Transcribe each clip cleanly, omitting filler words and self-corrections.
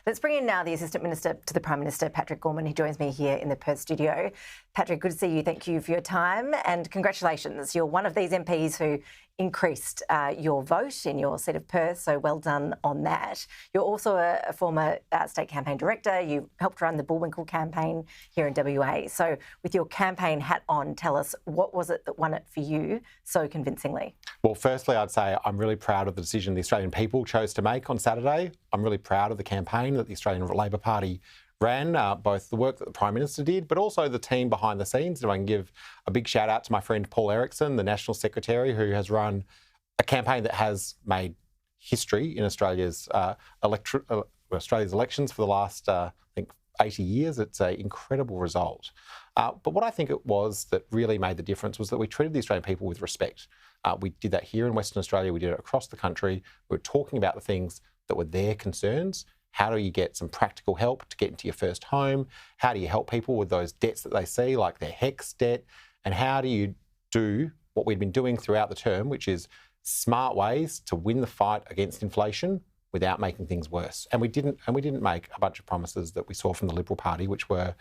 Let's bring in now the Assistant Minister to the Prime Minister, Patrick Gorman, who joins me here in the Perth studio. Patrick, good to see you. Thank you for your time and congratulations. You're one of these MPs who increased your vote in your seat of Perth, so well done on that. You're also a former state campaign director. You helped run the Bullwinkle campaign here in WA. So with your campaign hat on, tell us, what was it that won it for you so convincingly? Well, firstly, I'd say I'm really proud of the decision the Australian people chose to make on Saturday. I'm really proud of the campaign that the Australian Labor Party ran, both the work that the Prime Minister did, but also the team behind the scenes. And I can give a big shout out to my friend Paul Erickson, the National Secretary, who has run a campaign that has made history in Australia's elections for the last, I think, 80 years. It's an incredible result. But what I think it was that really made the difference was that we treated the Australian people with respect. We did that here in Western Australia. We did it across the country. We were talking about the things that were their concerns. How do you get some practical help to get into your first home? How do you help people with those debts that they see, like their HECS debt? And how do you do what we've been doing throughout the term, which is smart ways to win the fight against inflation without making things worse? And we didn't make a bunch of promises that we saw from the Liberal Party, which were,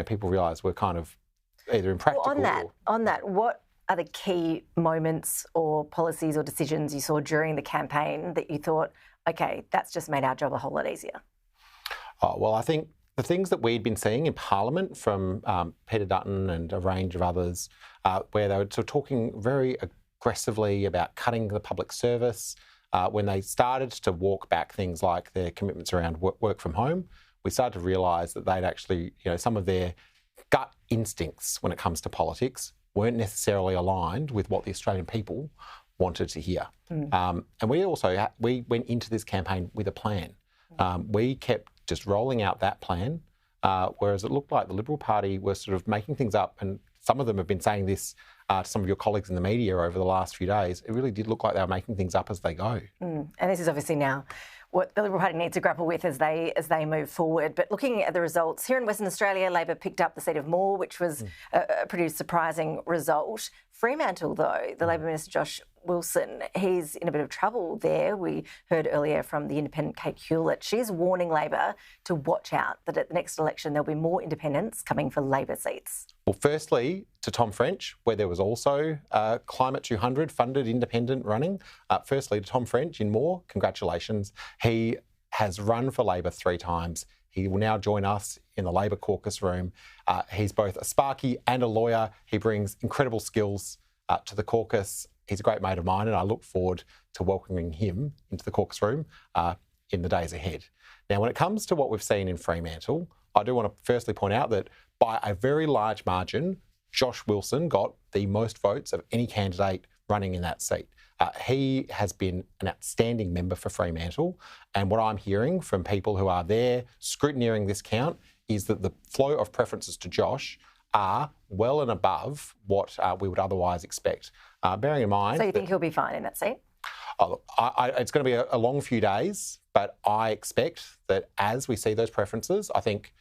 people realised were kind of either impractical. Well, on that, what are the key moments or policies or decisions you saw during the campaign that you thought, okay, that's just made our job a whole lot easier? Well, I think the things that we'd been seeing in Parliament from Peter Dutton and a range of others, where they were sort of talking very aggressively about cutting the public service, when they started to walk back things like their commitments around work from home, we started to realise that they'd actually, some of their gut instincts when it comes to politics weren't necessarily aligned with what the Australian people wanted to hear. And we went into this campaign with a plan. We kept just rolling out that plan, whereas it looked like the Liberal Party were sort of making things up, and some of them have been saying this to some of your colleagues in the media over the last few days. It really did look like they were making things up as they go. And this is obviously now what the Liberal Party needs to grapple with as they move forward. But looking at the results, here in Western Australia, Labor picked up the seat of Moore, which was a pretty surprising result. Fremantle, though, the Labor Minister Josh Wilson, he's in a bit of trouble there. We heard earlier from the independent Kate Hewlett. She's warning Labor to watch out, that at the next election there'll be more independents coming for Labor seats. Well, firstly, to Tom French, where there was also Climate 200 funded independent running. Firstly, to Tom French in Moore, congratulations. He has run for Labor 3 times. He will now join us in the Labor caucus room. He's both a sparky and a lawyer. He brings incredible skills to the caucus. He's a great mate of mine, and I look forward to welcoming him into the caucus room in the days ahead. Now, when it comes to what we've seen in Fremantle, I do want to firstly point out that by a very large margin, Josh Wilson got the most votes of any candidate running in that seat. He has been an outstanding member for Fremantle, and what I'm hearing from people who are there scrutineering this count is that the flow of preferences to Josh are well and above what we would otherwise expect. Bearing in mind... So you think he'll be fine in that seat? It's going to be a long few days, but I expect that as we see those preferences, I think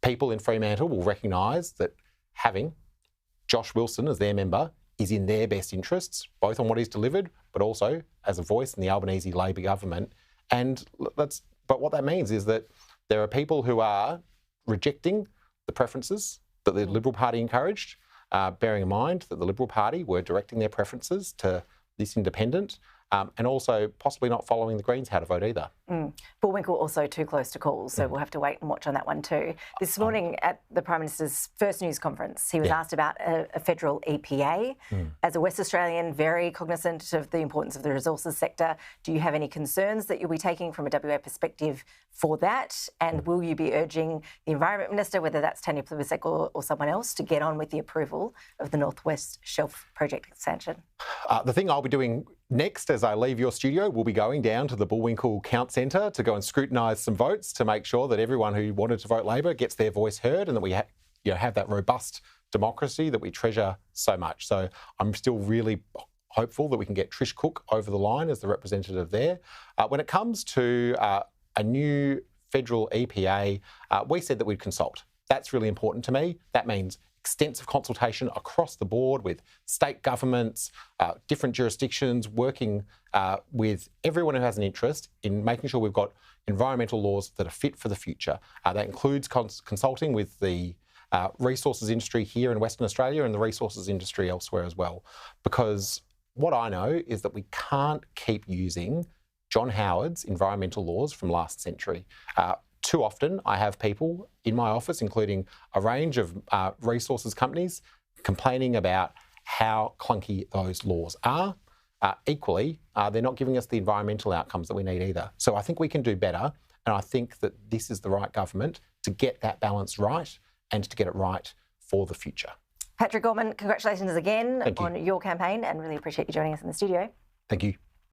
people in Fremantle will recognise that having Josh Wilson as their member is in their best interests, both on what he's delivered, but also as a voice in the Albanese Labor government. But what that means is that there are people who are rejecting the preferences that the Liberal Party encouraged, bearing in mind that the Liberal Party were directing their preferences to this independent, and also possibly not following the Greens how to vote either. Bullwinkle also too close to call, so we'll have to wait and watch on that one too. This morning at the Prime Minister's first news conference, he was asked about a federal EPA. As a West Australian, very cognisant of the importance of the resources sector, do you have any concerns that you'll be taking from a WA perspective for that? And will you be urging the Environment Minister, whether that's Tanya Plibersek or someone else, to get on with the approval of the North West Shelf project expansion? The thing I'll be doing next as I leave your studio, we'll be going down to the Bullwinkle Count Centre to go and scrutinise some votes to make sure that everyone who wanted to vote Labor gets their voice heard, and that we have that robust democracy that we treasure so much. So I'm still really hopeful that we can get Trish Cook over the line as the representative there. When it comes to a new federal EPA, we said that we'd consult. That's really important to me. That means extensive consultation across the board with state governments, different jurisdictions, working with everyone who has an interest in making sure we've got environmental laws that are fit for the future. That includes consulting with the resources industry here in Western Australia and the resources industry elsewhere as well. Because what I know is that we can't keep using John Howard's environmental laws from last century. Too often I have people in my office, including a range of resources companies, complaining about how clunky those laws are. Equally, they're not giving us the environmental outcomes that we need either. So I think we can do better, and I think that this is the right government to get that balance right and to get it right for the future. Patrick Gorman, congratulations again on your campaign, and really appreciate you joining us in the studio. Thank you.